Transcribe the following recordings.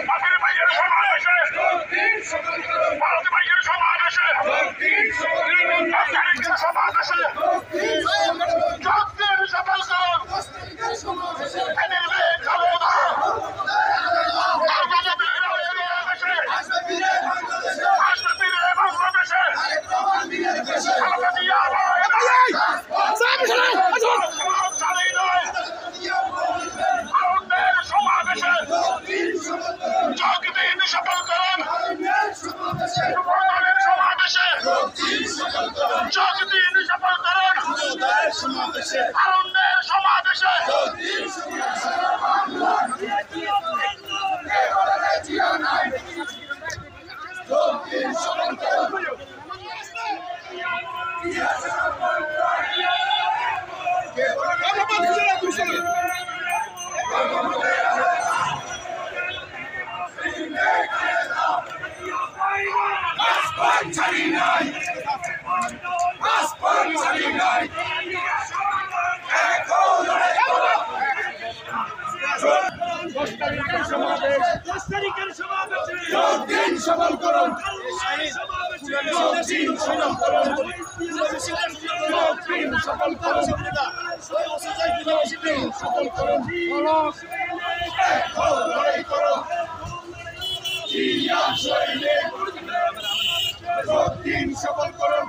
বাপের ভাইয়ের সমাবেশে ভারত ভাইয়ের সমাবেশে তারিখের সমাবেশে যজ্ঞের সফল করুন সফল করুন সমাবেশে যোগদিন সফল করুন আনন্দের সমাবেশে সফল করুন সফল করুন সফল করুন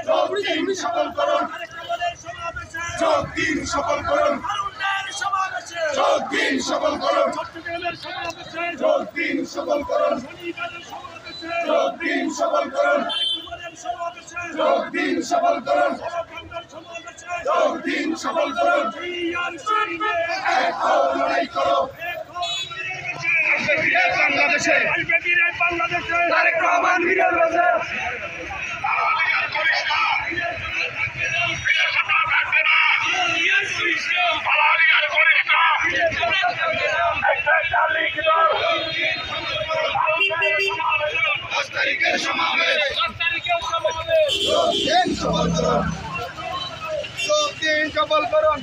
যোগদিন সফল করুন যোগদিন সফল করুন যোগদিন সফল করুন যোগদিন সফল করুন যোগদিন সফল করুন যোগদিন সফল করুন যোগদিন সফল করুন লড়াই করো বাংলাদেশে তারেক রহমান বিজয় রয়েছে সফল করুন